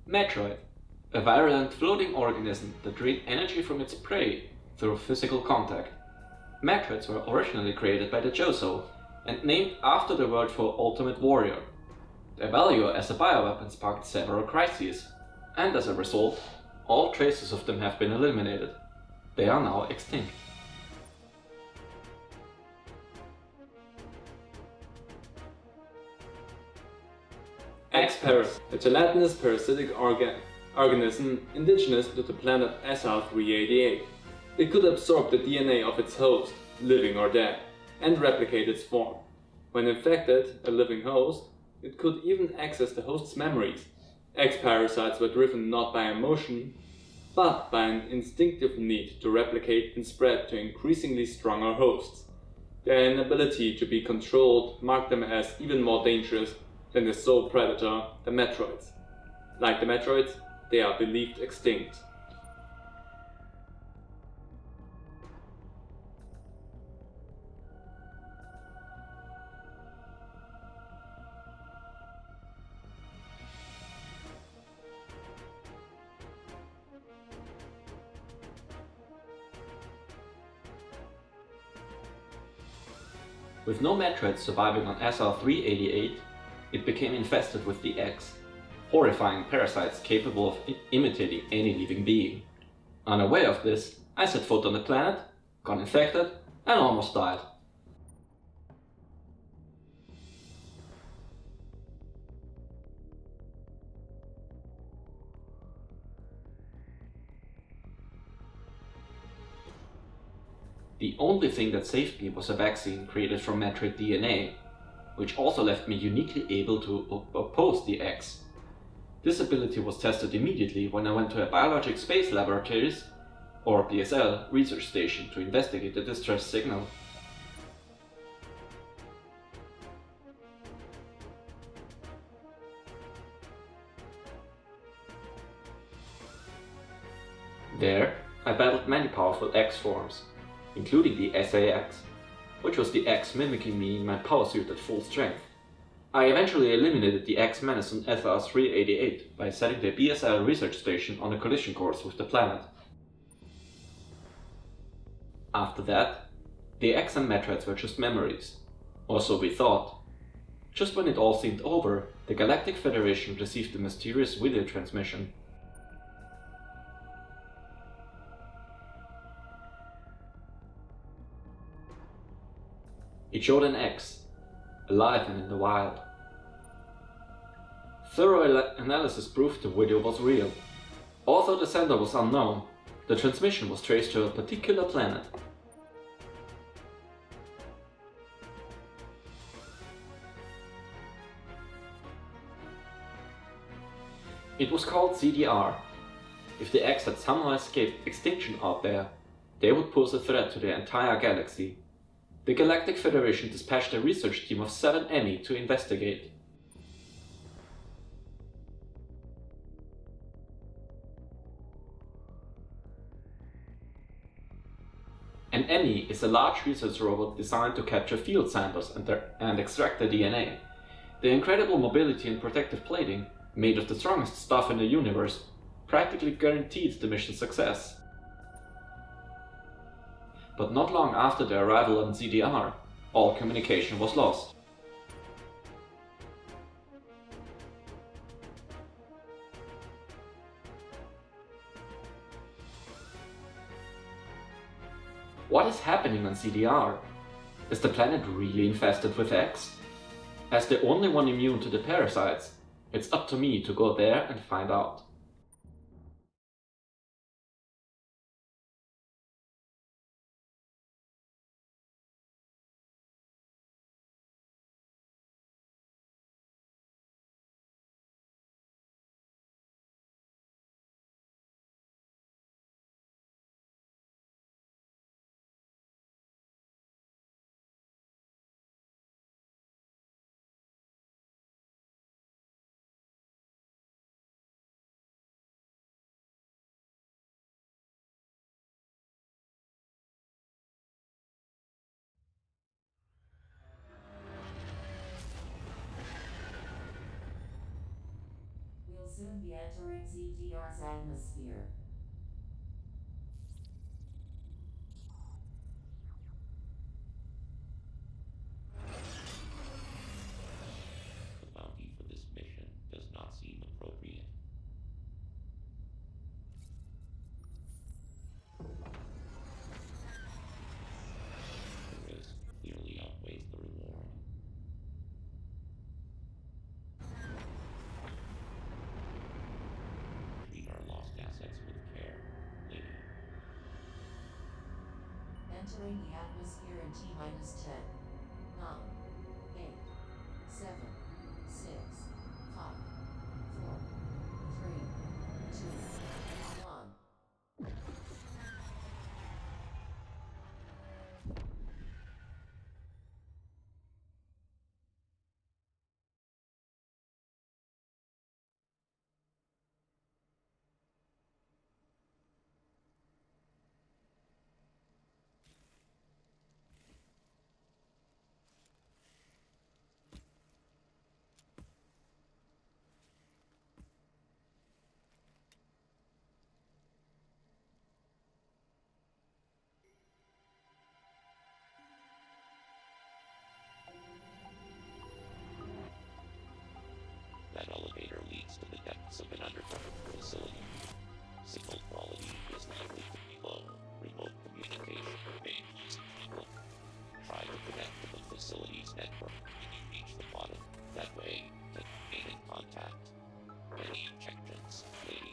Metroid, a virulent floating organism that drained energy from its prey through physical contact. Metroids were originally created by the Joso and named after the word for Ultimate Warrior. Their value as a bioweapon sparked several crises, and as a result, all traces of them have been eliminated. They are now extinct. X-Paras, a gelatinous parasitic organism indigenous to the planet SR388. It could absorb the DNA of its host, living or dead, and replicate its form. When infected, a living host, it could even access the host's memories. X-parasites were driven not by emotion, but by an instinctive need to replicate and spread to increasingly stronger hosts. Their inability to be controlled marked them as even more dangerous than the sole predator, the Metroids. Like the Metroids, they are believed extinct. With no Metroids surviving on SR388, it became infested with the X, horrifying parasites capable of imitating any living being. Unaware of this, I set foot on the planet, got infected, and almost died. The only thing that saved me was a vaccine created from Metroid DNA, which also left me uniquely able to oppose the X. This ability was tested immediately when I went to a Biologic Space Laboratories, or BSL, research station to investigate the distress signal. There, I battled many powerful X forms, including the SAX, which was the X mimicking me in my power suit at full strength. I eventually eliminated the X menace on SR388 by setting the BSL research station on a collision course with the planet. After that, the X and Metroids were just memories, or so we thought. Just when it all seemed over, the Galactic Federation received a mysterious video transmission. It showed an X, alive and in the wild. Thorough analysis proved the video was real. Although the sender was unknown, the transmission was traced to a particular planet. It was called CDR. If the X had somehow escaped extinction out there, they would pose a threat to the entire galaxy. The Galactic Federation dispatched a research team of 7 EMI to investigate. An EMI is a large research robot designed to capture field samples and extract the DNA. The incredible mobility and protective plating, made of the strongest stuff in the universe, practically guaranteed the mission's success. But not long after the arrival on CDR, all communication was lost. What is happening on CDR? Is the planet really infested with X? As the only one immune to the parasites, it's up to me to go there and find out. soon be entering ZDR's atmosphere. The bounty for this mission does not seem appropriate. The risk clearly outweighs the reward. Treat our lost assets with care, lady. Entering the atmosphere in T-minus 10, 9, 8, 7, 6, 5, 4, 3, 2, 1. That elevator leads to the depths of an underground facility. Signal quality is likely to be low. Remote communication remains useful. Try to connect to the facility's network when you reach the bottom. That way, to gain in contact. Any objections, lady?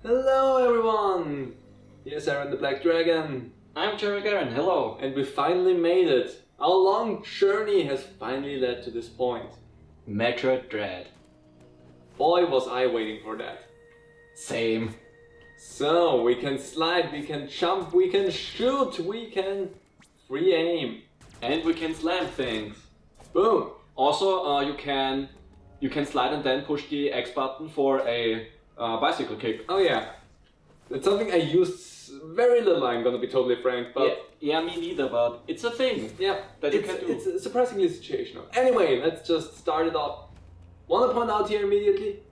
Hello everyone! Here's Aaron the Black Dragon. I'm JarylGaren, hello! And we finally made it. Our long journey has finally led to this point. Metroid Dread. Boy was I waiting for that. Same. So, we can slide, we can jump, we can shoot, we can free aim. And we can slam things. Boom! Also, you can slide and then push the X button for a bicycle kick. Oh yeah. That's something I used very little, I'm gonna be totally frank, but... Yeah, me neither, but it's a thing. Yeah, that you can do. It's surprisingly situational. Anyway, let's just start it off. Wanna point out here immediately,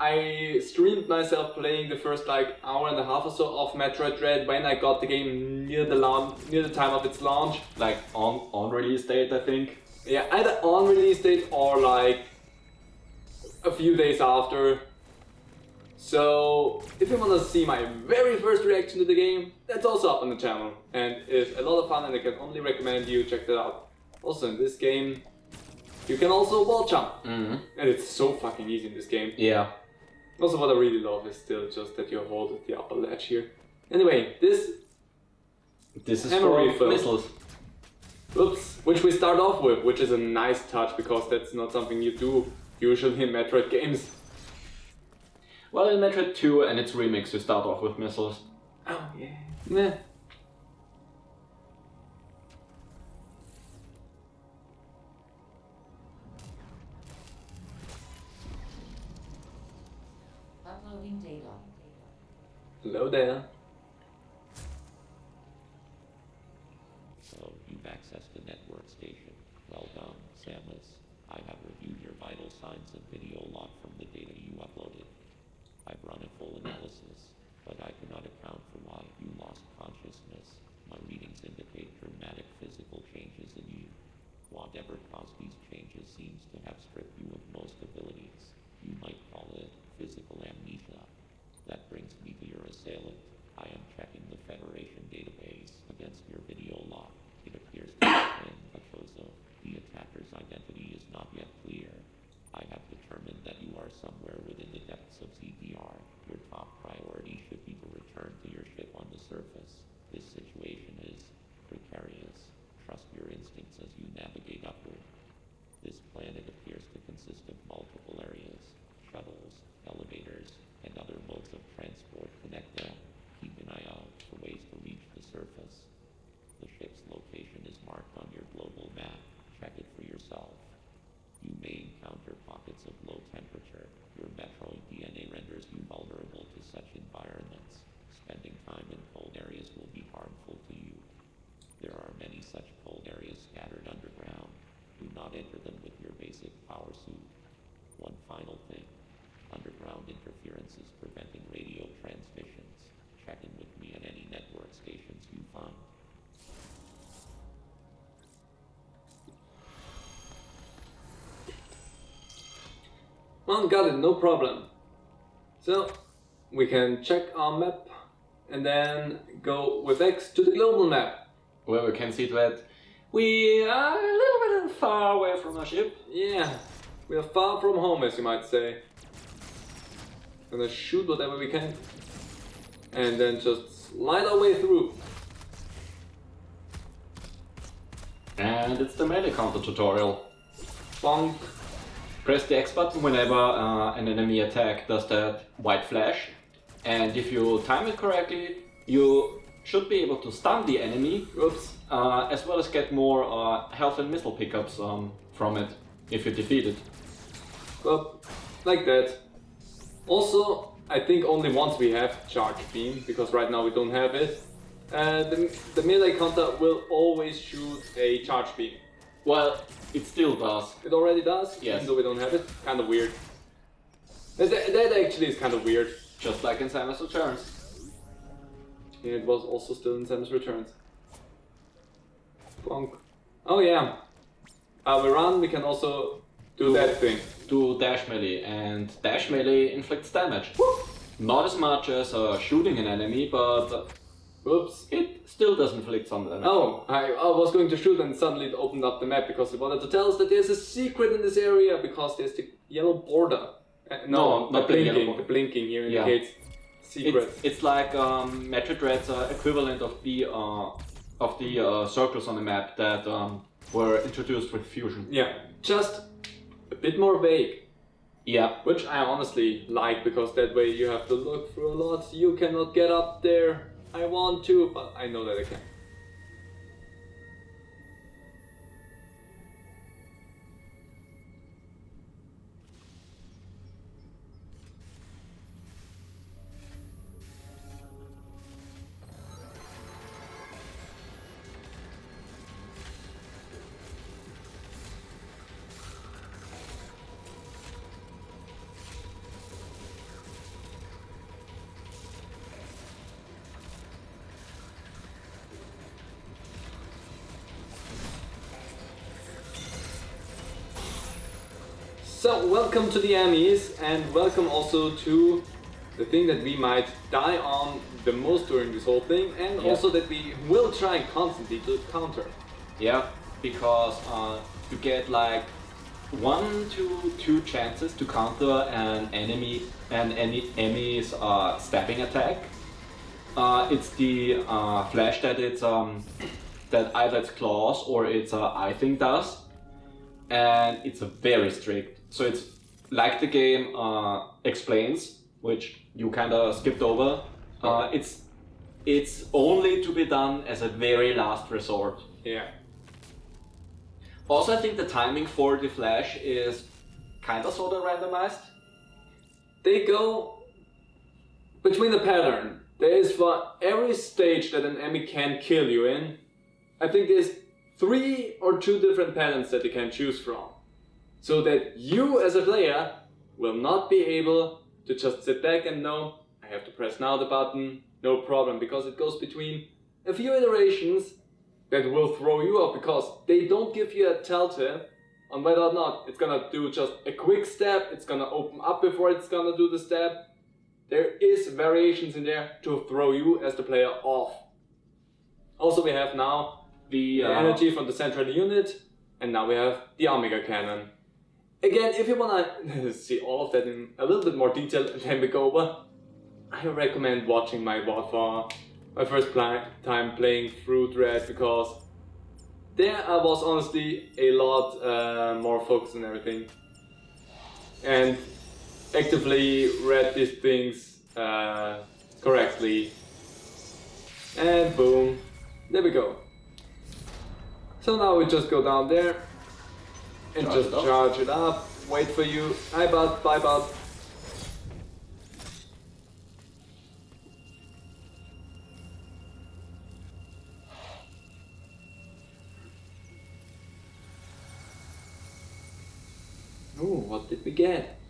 I streamed myself playing the first hour and a half or so of Metroid Dread when I got the game near the time of its launch. Like on release date, I think. Yeah, either on release date or a few days after. So, if you want to see my very first reaction to the game, that's also up on the channel. And it's a lot of fun and I can only recommend you check that out. Also in this game, you can also wall jump. Mm-hmm. And it's so fucking easy in this game. Yeah. Also what I really love is still just that you hold at the upper ledge here. Anyway, this is hammer for refill. missiles. Oops, which we start off with, which is a nice touch because that's not something you do usually in Metroid games. Well, in Metroid 2 and its remix, you start off with missiles. Oh yeah. Nah. Uploading data. Hello there. So you've accessed the network station. Well done, Samus. I have reviewed your vital signs and video log from the data you uploaded. I've run a full analysis, but I cannot account for why you lost consciousness. My readings indicate dramatic physical changes in you. Whatever caused these changes seems to have stripped you of most abilities. You might call it physical amnesia. That brings me to your assailant. I am checking the Federation database against your video log. It appears to have been a Chozo. The attacker's identity is not yet clear. I have determined that you are somewhere within the depths of CPR. Your top priority should be to return to your ship on the surface. This situation is precarious. Trust your instincts as you navigate upward. This planet appears to consist of multiple areas. Shuttles, elevators, and other modes of transport connect them. Keep an eye out for ways to reach the surface. The ship's location is marked on your global map. Check it for yourself. You may encounter pockets of low temperature. Your Metroid DNA renders you vulnerable to such environments. Spending time in cold areas will be harmful to you. There are many such cold areas scattered underground. Do not enter them with your basic power suit. One final thing. Underground interference is preventing radio transmissions. Check in with me at any network stations you find. Well, got it, no problem. So, we can check our map and then go with X to the global map. Where we can see that we are a little bit far away from our ship. Yeah, we are far from home, as you might say. Gonna shoot whatever we can and then just slide our way through. And it's the melee counter tutorial. Bonk. Press the X button whenever an enemy attack does that white flash, and if you time it correctly, you should be able to stun the enemy, as well as get more health and missile pickups from it if you defeat it. Well, like that. Also, I think only once we have charge beam, because right now we don't have it. The melee counter will always shoot a charge beam. Well, it still does. It already does, Yes. even though we don't have it. Kind of weird. That actually is kind of weird. Just like in Samus Returns. Yeah, it was also still in Samus Returns. Bonk. Oh yeah. We run, we can also do that thing. Do dash melee, and dash melee inflicts damage. Not as much as shooting an enemy, but Oops. it still does inflict some damage. Oh, I was going to shoot and suddenly it opened up the map because it wanted to tell us that there's a secret in this area because there's the yellow border. No, not the yellow border. The blinking here Yeah. indicates secret. It's like Metroid Red's equivalent of the circles on the map that were introduced with Fusion. Yeah, just a bit more vague. Yeah. Which I honestly like because that way you have to look through a lot. You cannot get up there. I want to, but I know that I can. So, welcome to the Emmys, and welcome also to the thing that we might die on the most during this whole thing, and Yeah. also that we will try constantly to counter. Yeah, because you get like 1 to 2 chances to counter an enemy's stabbing attack. It's the flash that that either it's clause or it's I think does, and it's very strict. So it's like the game explains, which you kind of skipped over. It's only to be done as a very last resort. Yeah. Also, I think the timing for the flash is kind of sort of randomized. They go between the pattern. There is for every stage that an enemy can kill you in, I think there's 3 or 2 different patterns that you can choose from. So that you as a player will not be able to just sit back and know, I have to press now the button, no problem, because it goes between a few iterations that will throw you off because they don't give you a telltale on whether or not it's gonna do just a quick step, it's gonna open up before it's gonna do the step. There is variations in there to throw you as the player off. Also we have now the energy from the central unit, and now we have the Omega Cannon. Again, if you wanna see all of that in a little bit more detail than we go over, I recommend watching my VOD for my first time playing through Dread, because there I was honestly a lot more focused on everything and actively read these things correctly. And boom, there we go. So now we just go down there and just charge it up, wait for you. Hi bud, bye bud. Ooh, what did we get?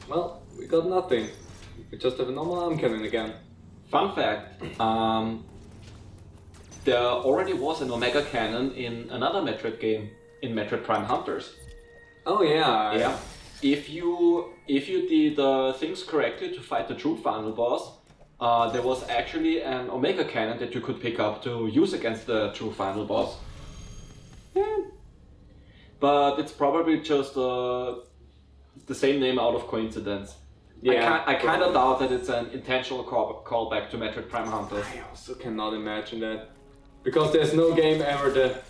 Well, we got nothing. We just have a normal arm cannon again. Fun fact, there already was an Omega Cannon in another Metroid game, in Metroid Prime Hunters. Oh yeah. Yeah. If you did things correctly to fight the true final boss, there was actually an Omega Cannon that you could pick up to use against the true final boss. Yeah. But it's probably just the same name out of coincidence. Yeah, I kind of doubt that it's an intentional callback to Metroid Prime Hunters. I also cannot imagine that. Because there's no game ever that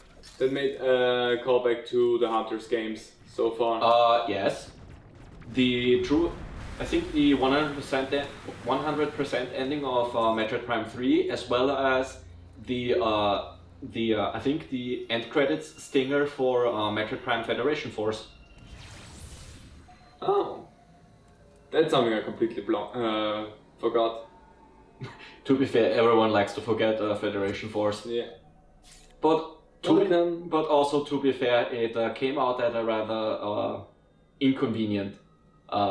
made a callback to the Hunters games so far. Yes. I think the 100% ending of Metroid Prime 3, as well as I think the end credits stinger for Metroid Prime Federation Force. Oh. That's something I completely forgot. To be fair, everyone likes to forget Federation Force. Yeah. But also to be fair, it came out at a rather inconvenient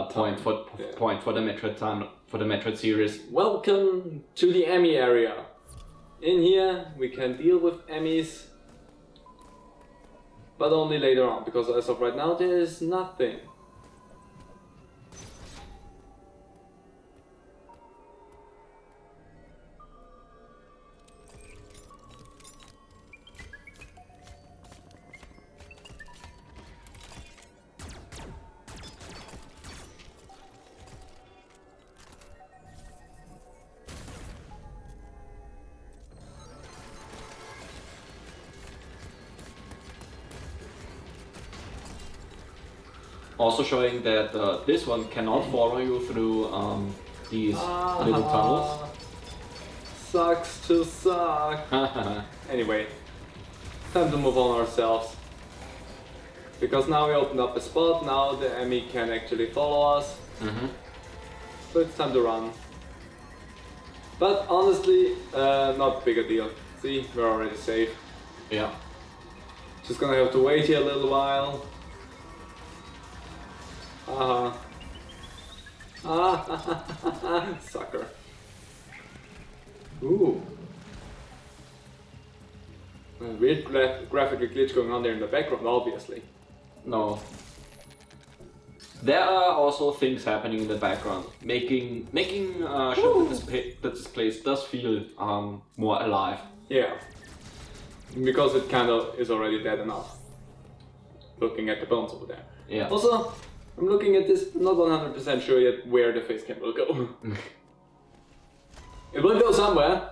point for the Metroid series. Welcome to the Emmy area. In here we can deal with Emmys, but only later on, because as of right now there is nothing. Also showing that this one cannot follow you through these little tunnels. Sucks to suck. Anyway, time to move on ourselves. Because now we opened up a spot, now the enemy can actually follow us. Mm-hmm. So it's time to run. But honestly, not big a deal. See, we're already safe. Yeah. Just gonna have to wait here a little while. Sucker. Ooh. A weird graphical glitch going on there in the background, obviously. No. There are also things happening in the background, making sure that this place does feel more alive. Yeah. Because it kind of is already dead enough. Looking at the bones over there. Yeah. Also, I'm looking at this, I'm not 100% sure yet where the face cam will go. It will go somewhere.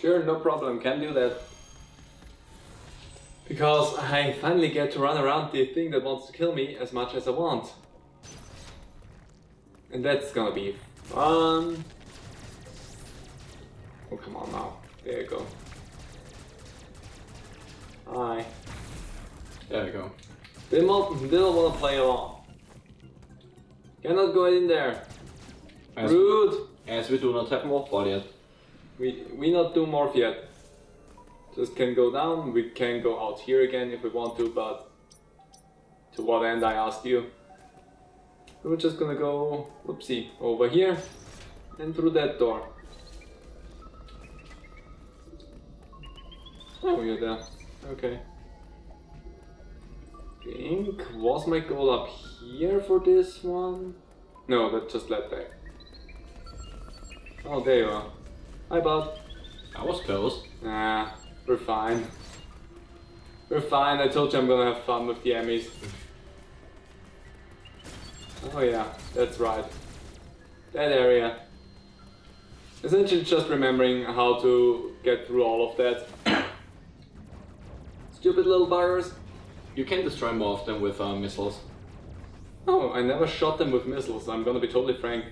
Sure, no problem, can do that. Because I finally get to run around the thing that wants to kill me as much as I want. And that's gonna be fun. Oh, come on now. There you go. Hi. There we go. Didn't want to play along. Cannot go in there. Rude. As we do not have morph ball yet. We not do morph yet. Just can go down. We can go out here again if we want to, but to what end I asked you. We're just gonna go, whoopsie, over here and through that door. Oh, you're there. Okay. Was my goal up here for this one? No, that just led back. Oh, there you are. Hi, bud. I was close. Nah, we're fine. We're fine. I told you I'm gonna have fun with the Emmys. Oh yeah, that's right. That area. Essentially just remembering how to get through all of that. Stupid little buggers. You can destroy more of them with missiles. Oh, I never shot them with missiles, I'm gonna be totally frank.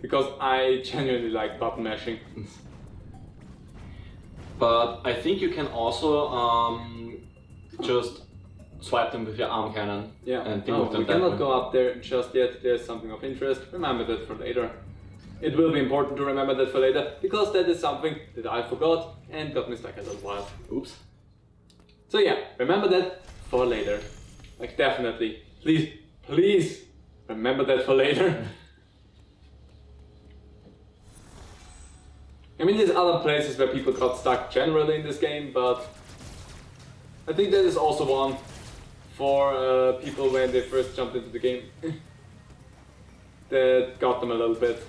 Because I genuinely like button mashing. But I think you can also just swipe them with your arm cannon. Yeah, and deal with them we that cannot way. go up there just yet. There's something of interest. Remember that for later. It will be important to remember that for later, because that is something that I forgot and got me stuck a little while. Oops. So yeah, remember that for later. Like definitely. Please remember that for later. I mean, there's other places where people got stuck generally in this game, but I think that is also one for people when they first jumped into the game that got them a little bit.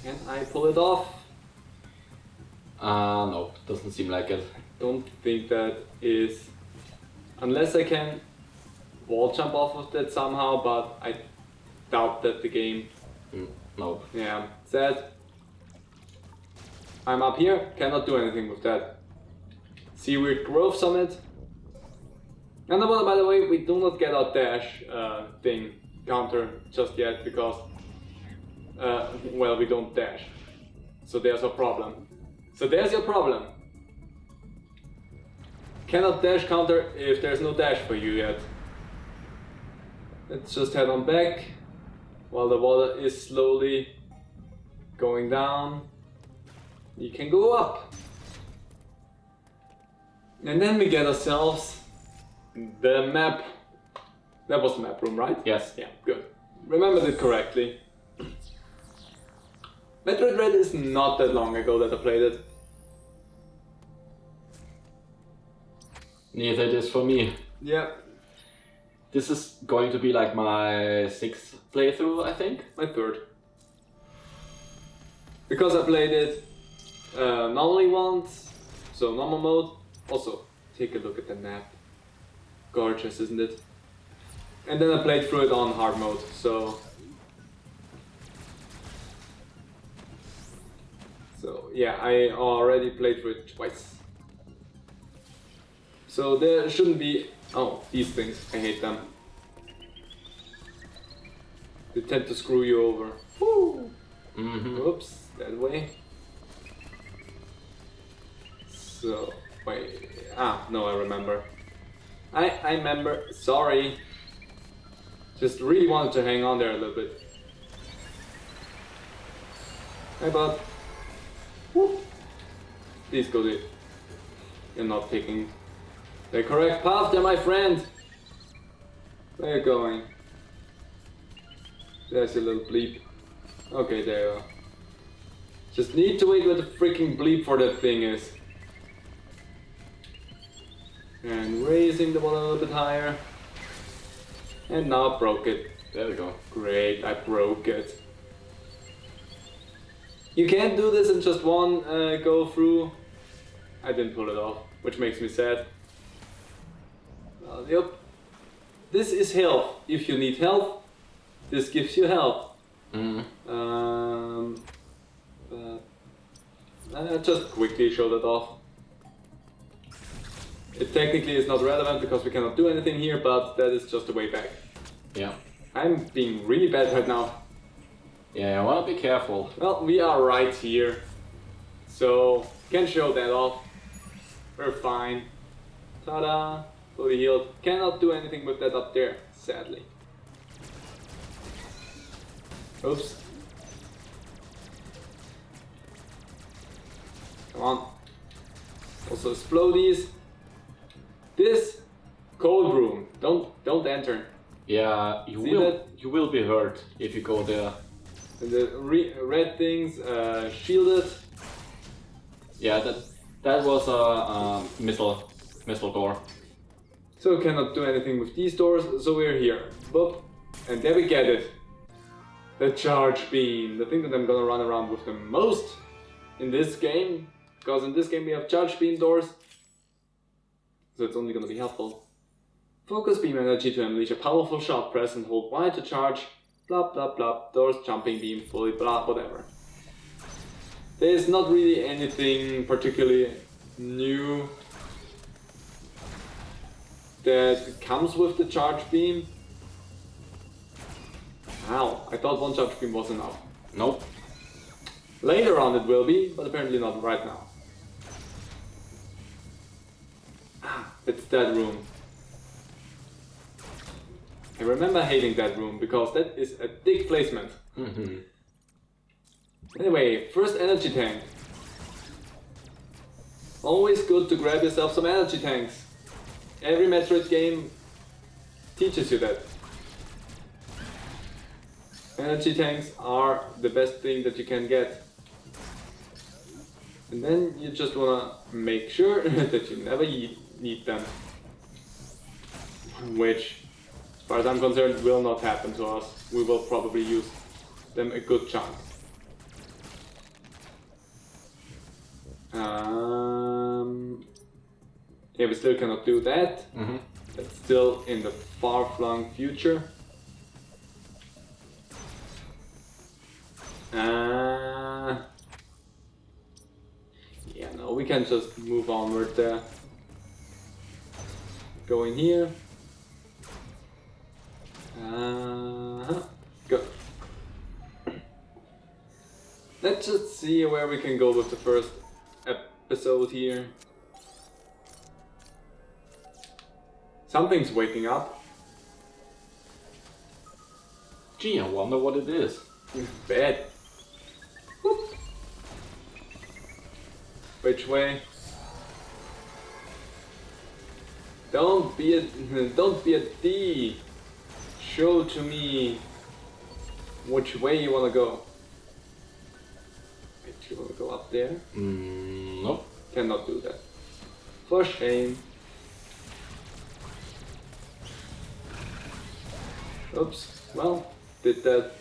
Can I pull it off? No, doesn't seem like it. Don't think that is, unless I can wall jump off of that somehow, but I doubt that the game. No. Yeah, sad. I'm up here, cannot do anything with that. See weird growths on it. And by the way, we do not get our dash thing counter just yet because, well, we don't dash. So there's a problem. So there's your problem. Cannot dash counter if there's no dash for you yet. Let's just head on back while the water is slowly going down. You can go up. And then we get ourselves the map. That was the map room, right? Yes. Yeah, good. Remembered it correctly. Metroid Red is not that long ago that I played it. Neither it is for me. Yeah, This is going to be like my 6th playthrough, I think. my third. Because I played it normally once, so normal mode. Also, take a look at the map. Gorgeous, isn't it? And then I played through it on hard mode, so... So yeah, I already played through it twice. So there shouldn't be... Oh, these things, I hate them. They tend to screw you over. Woo! Oops, that way. So, wait, no, I remember. I remember, sorry. Just really wanted to hang on there a little bit. Hey bud. Whoop. Please go there. You're not taking the correct path there, my friend. Where are you going? There's a little bleep. Okay, there you are. Just need to wait where the freaking bleep for that thing is. And raising the one a little bit higher. And now I broke it. There we go. Great, I broke it. You can't do this in just one go through. I didn't pull it off, which makes me sad. Yep. This is health. If you need health, this gives you health. But just quickly show that off. It technically is not relevant because we cannot do anything here, but that is just a way back. Yeah. I'm being really bad right now. Yeah, well, be careful. Well, we are right here, so can show that off. We're fine. Ta-da! Fully healed. Cannot do anything with that up there, sadly. Oops. Come on. Also explodies. This cold room. Don't enter. Yeah, See that? you will be hurt if you go there. And the red things shielded. Yeah, that was a missile door. So cannot do anything with these doors, so we're here. Boop. And there we get it. The charge beam. The thing that I'm gonna run around with the most in this game. Because in this game we have charge beam doors. So it's only gonna be helpful. Focus beam energy to unleash a powerful shot. Press and hold Y to charge. Blah blah blah. Doors, jumping beam, fully blah, whatever. There's not really anything particularly new that comes with the charge beam. Ow, I thought one charge beam was enough. Nope. Later on it will be, but apparently not right now. Ah, it's that room. I remember hating that room because that is a dick placement. Anyway, first energy tank. Always good to grab yourself some energy tanks. Every Metroid game teaches you that. Energy tanks are the best thing that you can get. And then you just wanna make sure that you never need them. Which, as far as I'm concerned, will not happen to us. We will probably use them a good chunk. Yeah, we still cannot do that. That's still in the far-flung future. Yeah, no, we can just move onward there. Go in here. Go. Let's just see where we can go with the first episode here. Something's waking up. Gee, I wonder what it is. Bad. Whoop. Which way? Don't be a D. Show to me which way you wanna go. Wait, you wanna go up there? Nope. Cannot do that. For shame. Oops. Well, did that.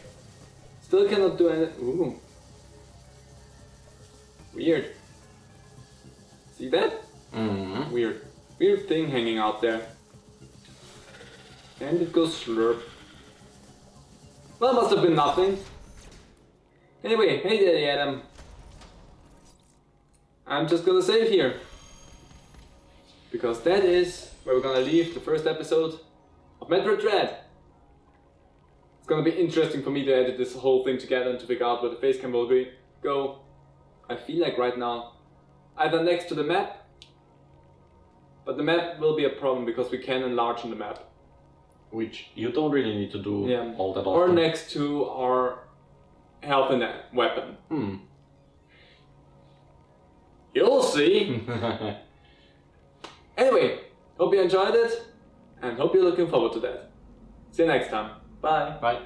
Still cannot do anything. Ooh. Weird. See that? Weird. Weird thing hanging out there. And it goes slurp. Well, must have been nothing. Anyway, hey Daddy Adam. I'm just gonna save here. Because that is where we're gonna leave the first episode of Metroid Dread. It's gonna be interesting for me to edit this whole thing together and to figure out where the face cam will go. I feel like right now, either next to the map, but the map will be a problem because we can enlarge on the map. Which you don't really need to do all that often. Or next to our health and weapon. You'll see! Anyway, hope you enjoyed it, and hope you're looking forward to that. See you next time. Bye. Bye.